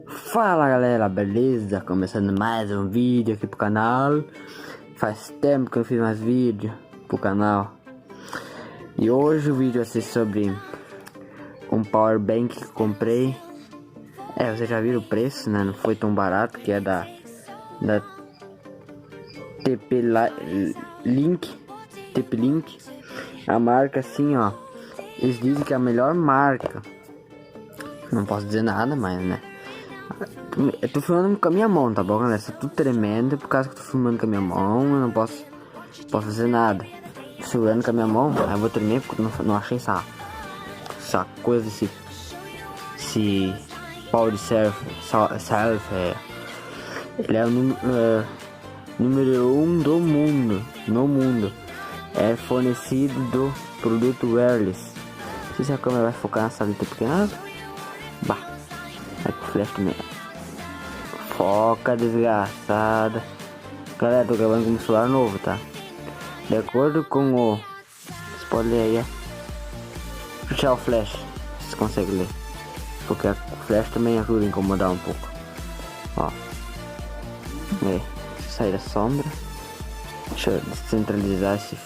Fala galera, beleza? Começando mais um vídeo aqui pro canal. Faz tempo que eu fiz mais vídeo pro canal. E hoje o vídeo vai ser sobre um power bank que comprei. Vocês já viram o preço, né? Não foi tão barato, que é da TP-Link. A marca assim, ó. Eles dizem que é a melhor marca. Não posso dizer nada, mas né. Eu tô filmando com a minha mão, tá bom, galera? Tá tudo tremendo por causa que eu tô filmando com a minha mão. Eu não posso fazer nada. Tô segurando com a minha mão, aí eu vou tremer porque eu não achei essa coisa esse power self. Ele é o número 1 do mundo. No mundo. É fornecido do produto wireless. Não sei se a câmera vai focar nessa letra pequena. Bah, é que o flash também. Foca, desgraçada. Galera, tô gravando com um celular novo, tá? De acordo com o... Você pode ler aí, ó. Puxar o flash, vocês conseguem ler. Porque o flash também ajuda a incomodar um pouco. Ó. Sair da sombra. Deixa eu descentralizar essa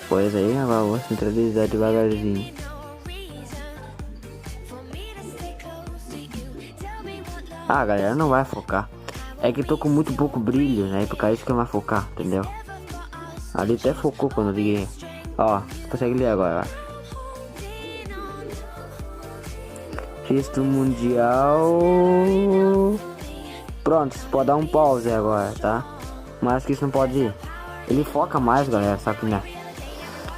coisa aí. Agora eu vou centralizar devagarzinho. Ah, galera, não vai focar. É que tô com muito pouco brilho, né? Por causa disso que não vai focar, entendeu? Ali até focou quando eu liguei. Ó, você consegue ler agora, ó. Registro mundial. Pronto, você pode dar um pause agora, tá? Mas que isso não pode ir. Ele foca mais, galera, sabe que né?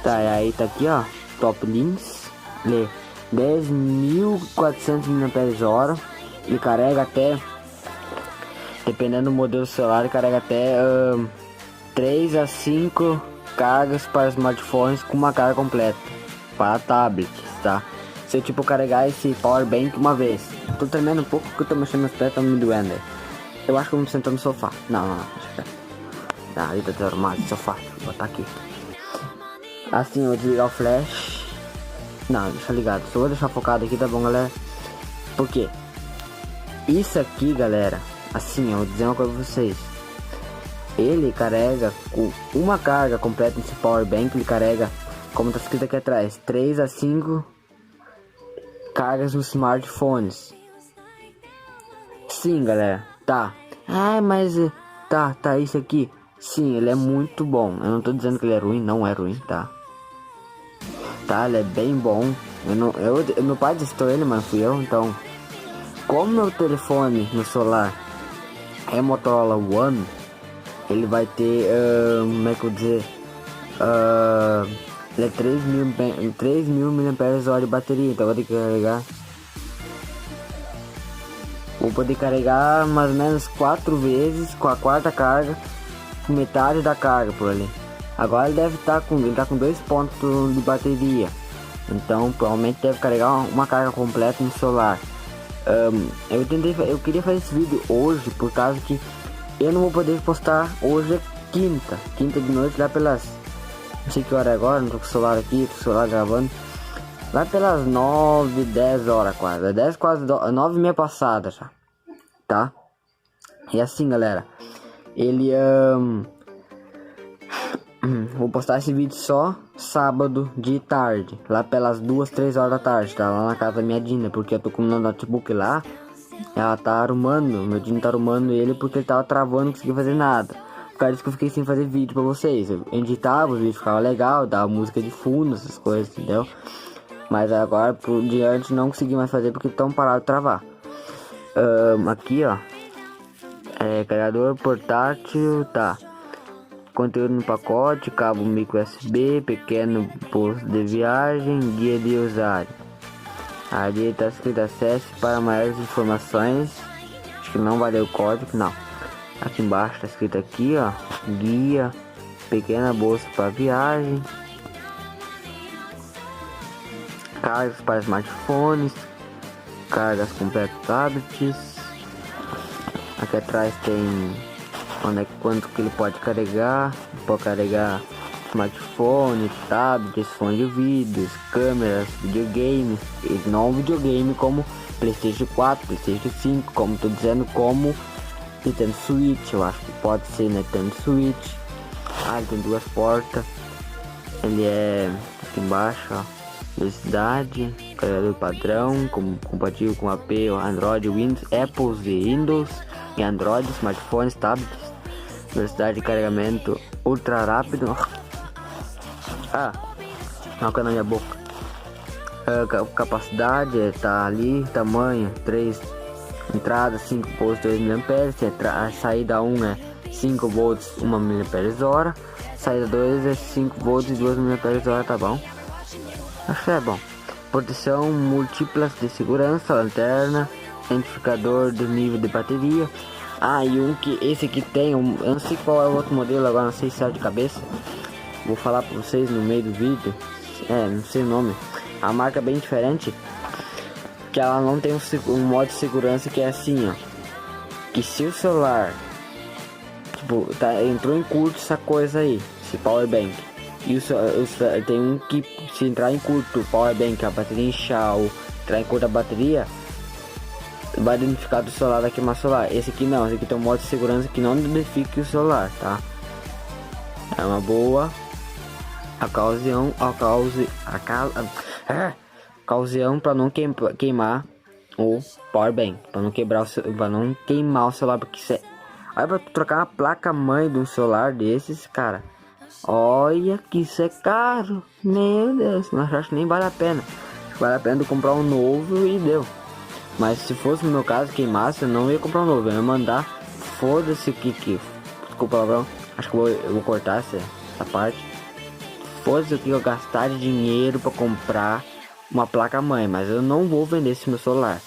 Tá, e aí tá aqui, ó. Top links. Lê 10.400 mAh. Ele carrega até, dependendo do modelo do celular, ele carrega até 3 a 5 cargas para smartphones com uma carga completa para tablets, tá? Se eu tipo carregar esse power bank uma vez, tô tremendo um pouco porque eu tô mexendo nos pés, tá me doendo. Eu acho que eu vou me sentar no sofá. Não, deixa eu ver. Tá, ali tá desarmado o sofá, vou botar aqui. Assim, eu vou desligar o flash. Não, deixa ligado, só vou deixar focado aqui, tá bom, galera? Por quê? Isso aqui, galera, assim, eu vou dizer uma coisa pra vocês. Ele carrega com uma carga completa nesse power bank. Ele carrega, como tá escrito aqui atrás, 3 a 5 cargas nos smartphones. Sim, galera, tá. Ah, mas tá, isso aqui. Sim, ele é muito bom. Eu não tô dizendo que ele é ruim, não é ruim, tá? Tá, ele é bem bom. Meu pai testou ele, mas fui eu, então... Como meu telefone no celular é Motorola One, ele vai ter, como é que eu vou dizer, ele é 3.000 mAh de bateria, então vou ter que carregar. Vou poder carregar mais ou menos 4 vezes com a quarta carga, metade da carga por ali. Agora ele deve estar com 2 pontos de bateria, então provavelmente deve carregar uma carga completa no celular. Eu queria fazer esse vídeo hoje por causa que eu não vou poder postar hoje, é quinta de noite, lá pelas, não sei que hora é agora, não tô com o celular aqui, tô com o celular gravando, lá pelas 9, 10 horas quase, 10 quase 9h30 passadas já, tá? E assim, galera, ele vou postar esse vídeo só sábado de tarde, lá pelas 2, 3 horas da tarde, tá? Lá na casa da minha Dina, porque eu tô com o meu notebook lá. Ela tá arrumando, meu Dina tá arrumando ele porque ele tava travando, não conseguia fazer nada. Por causa disso que eu fiquei sem fazer vídeo pra vocês. Eu editava, os vídeos ficavam legal, dava música de fundo, essas coisas, entendeu? Mas agora, por diante, não consegui mais fazer porque tão parado de travar. Aqui, ó. Carregador portátil, tá. Conteúdo no pacote, cabo micro USB, pequeno posto de viagem, guia de usuário. Ali está escrito acesse para maiores informações. Acho que não valeu o código, não. Aqui embaixo está escrito aqui, ó, guia, pequena bolsa para viagem, cargas para smartphones, cargas completas tablets. Aqui atrás tem quanto que ele pode carregar. Pode carregar smartphone, tablets, fone de ouvidos, câmeras, videogames. E não videogame como PlayStation 4, PlayStation 5, como tô dizendo, como Nintendo Switch, eu acho que pode ser Nintendo Switch. Ah, ele tem duas portas. Ele é aqui embaixo, ó, velocidade, carregador padrão, compatível com AP, Android, Windows, Apple e Windows e Android, smartphones, tablets. Velocidade de carregamento ultra rápido. Não, na minha boca. Capacidade tá ali, tamanho 3 entrada 5 volts 2 mA, a saída 1 é 5 volts 1 mAh, saída 2 é 5 volts e 2 mAh, tá bom? Acho que é bom. Proteção múltiplas de segurança, lanterna, identificador do nível de bateria. E esse aqui tem, eu não sei qual é o outro modelo agora, não sei se é de cabeça. Vou falar pra vocês no meio do vídeo. Não sei o nome. A marca é bem diferente, que ela não tem um modo de segurança que é assim, ó, que se o celular tipo, entrou em curto essa coisa aí, esse power bank, e tem um que se entrar em curto o power bank, a bateria inchar ou entrar em curto a bateria, vai identificar do celular da queimar solar. Esse aqui não, esse aqui tem um modo de segurança que não identifique o celular, tá? É uma boa ocasião para não queimar o power bank, para não queimar o celular, porque isso é... Olha, pra trocar uma placa mãe de um celular desses, cara, olha que isso é caro, meu Deus, mas acho que nem vale a pena. Vale a pena eu comprar um novo e deu. Mas se fosse no meu caso queimasse, eu não ia comprar um novo, eu ia mandar, foda-se o que desculpa palavrão, acho que eu vou cortar essa parte. Foda-se o que eu gastar de dinheiro para comprar uma placa mãe, mas eu não vou vender esse meu celular,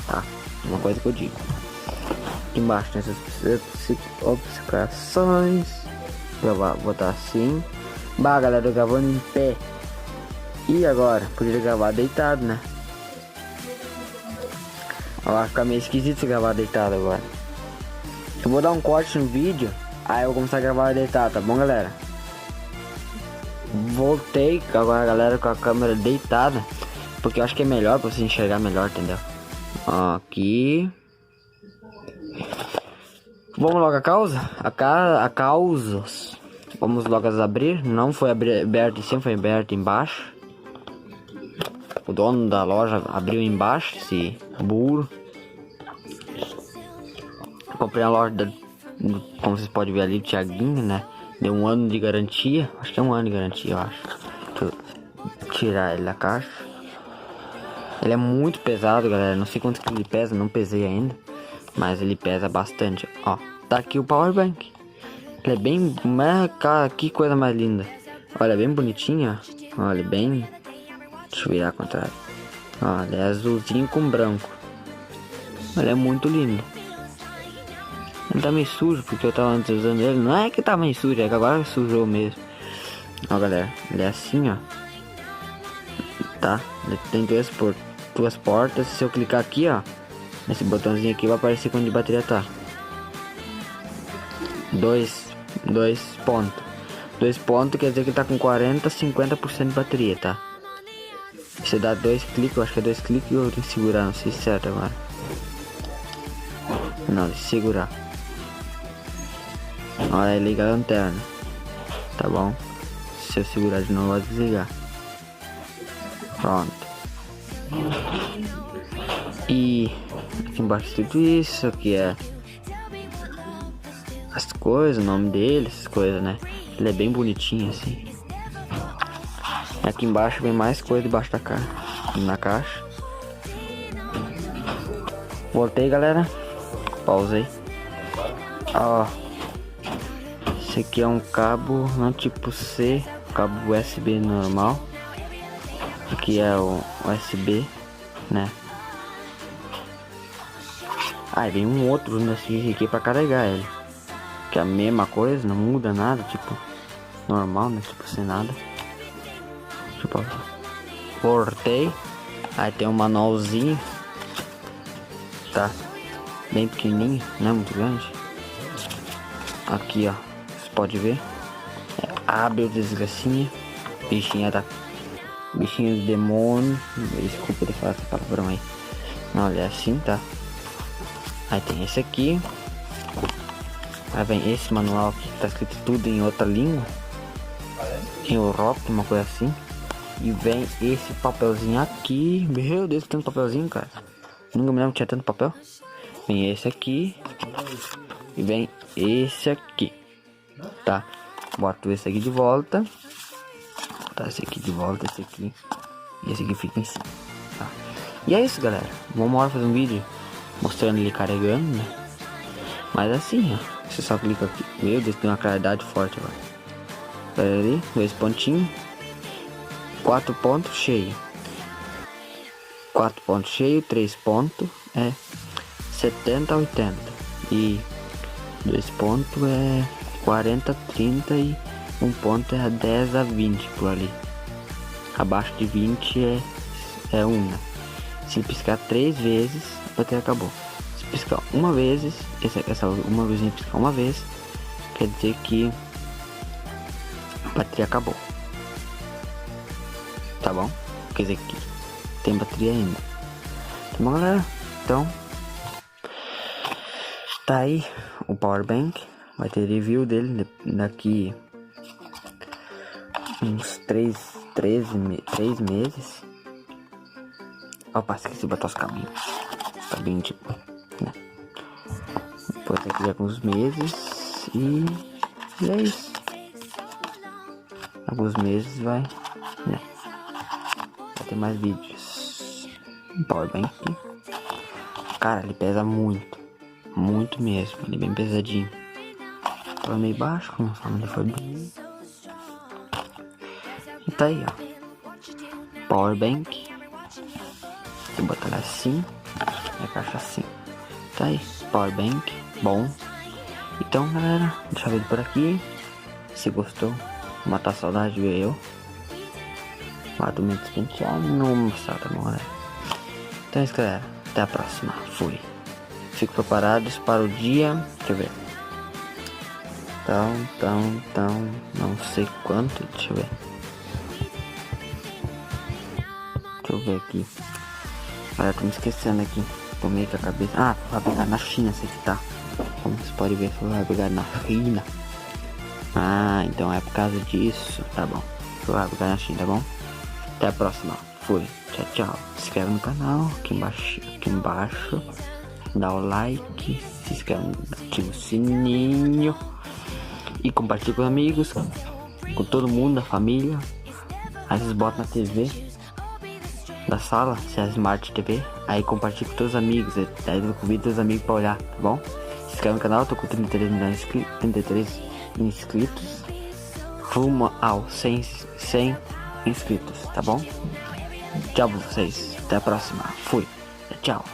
tá? Uma coisa que eu digo. Aqui embaixo tem essas observações. Vou botar assim. Galera, eu gravando em pé. E agora? Podia gravar deitado, né? Vai ficar meio esquisito se gravar deitado agora. Eu vou dar um corte no vídeo, aí eu vou começar a gravar deitado, tá bom, galera? Voltei agora, galera, com a câmera deitada, porque eu acho que é melhor pra você enxergar melhor, entendeu? Aqui. Vamos logo a causa? A causas. Vamos logo abrir. Não foi aberto em cima, foi aberto embaixo. O dono da loja abriu embaixo, esse burro. Comprei a loja, como vocês podem ver ali, do Thiaguinho, né? Deu 1 ano de garantia. Acho que é 1 ano de garantia, eu acho. Deixa eu tirar ele da caixa. Ele é muito pesado, galera. Não sei quanto que ele pesa, não pesei ainda. Mas ele pesa bastante. Ó, tá aqui o power bank. Ele é bem... Cara, que coisa mais linda. Olha, bem bonitinho, ó. Olha, bem... Deixa eu virar ao contrário. Ó, ele é azulzinho com branco. Ele é muito lindo. Ele tá meio sujo, porque eu tava antes usando ele. Não é que tá meio sujo, é que agora sujou mesmo. Ó, galera, ele é assim, ó. Tá? Ele tem duas portas. Se eu clicar aqui, ó, nesse botãozinho aqui, vai aparecer quanto de bateria tá. 2 pontos. 2 pontos quer dizer que tá com 50% de bateria, tá? Você dá 2 cliques, eu acho que é 2 cliques, ou tem que segurar, não sei se é certo agora. Não, segurar. Olha aí, liga a lanterna. Tá bom? Se eu segurar de novo, vai desligar. Pronto. E aqui embaixo tudo isso aqui é as coisas, o nome dele, essas coisas, né? Ele é bem bonitinho assim. Aqui embaixo vem mais coisa debaixo da caixa. Na caixa. Voltei, galera. Pausei. Ó. Esse aqui é um cabo, não tipo C, cabo USB normal. Aqui é o USB, né? Aí vem um outro nesse aqui pra carregar ele. Que é a mesma coisa, não muda nada, tipo normal, né? Tipo sem nada. Tipo, cortei. Aí tem um manualzinho. Tá? Bem pequenininho, não é muito grande. Aqui, ó. Você pode ver. Abre o desgracinha. Bichinha do demônio. Desculpa de falar essa palavrão aí. Olha, é assim, tá? Aí tem esse aqui. Aí vem esse manual aqui que tá escrito tudo em outra língua. Em Europa, uma coisa assim. E vem esse papelzinho aqui. Meu Deus, que tanto papelzinho, cara. Nunca me lembro que tinha tanto papel. Vem esse aqui. E vem esse aqui. Tá? Boto esse aqui de volta. Botar esse aqui de volta, esse aqui. E esse aqui fica em cima. Tá? E é isso, galera. Vamos lá fazer um vídeo mostrando ele carregando, né? Mas assim, ó. Você só clica aqui. Meu Deus, tem uma claridade forte agora. Pera ali, 2 pontinhos. 4 pontos cheio. 4 pontos cheio, 3 pontos é 70 a 80. E 2 pontos é 40 a 30 e 1 ponto é 10 a 20 por ali. Abaixo de 20 é 1, né? Se piscar 3 vezes, a bateria acabou. Se piscar uma vez, essa uma luzinha piscar uma vez, quer dizer que a bateria acabou. Tá bom? Quer dizer que tem bateria ainda. Tá bom, galera? Então, tá aí o power bank. Vai ter review dele daqui uns 3 meses. Opa, esqueci de botar os cabinhos. Cabinho tipo, né? Depois daqui a alguns meses. E é isso. Alguns meses vai, né? Vai ter mais vídeos. Power bank. Cara, ele pesa muito. Muito mesmo. Ele é bem pesadinho. Tava meio baixo, conforme ele foi bem. E tá aí, ó. Power bank. Vou botar assim. E a caixa assim. Tá aí. Power bank. Bom. Então, galera, deixa eu ver por aqui. Se gostou, matar a saudade, ver eu. Lá do meio despenteado. Não, tá bom, galera. Então é isso, galera. Até a próxima. Fui. Fico preparados para o dia. Deixa eu ver. Então, não sei quanto. Deixa eu ver. Deixa eu ver aqui. Olha, tô me esquecendo aqui. Tô meio com a cabeça. Ah, vai pegar na China esse aqui, tá? Como vocês podem ver, vai pegar na China. Ah, então é por causa disso. Tá bom. Vai pegar na China, tá bom? Até a próxima. Fui. Tchau, tchau. Se inscreve no canal. Aqui embaixo. Dá o like. Se inscreve, ativa o sininho. E compartilha com os amigos. Com todo mundo, a família. Aí vocês botam na TV da sala, se é Smart TV. Aí compartilha com todos os amigos. Aí eu convido os amigos pra olhar, tá bom? Se inscreve no canal, tô com 33 inscritos. Rumo ao 100 inscritos, tá bom? Tchau pra vocês. Até a próxima. Fui. Tchau.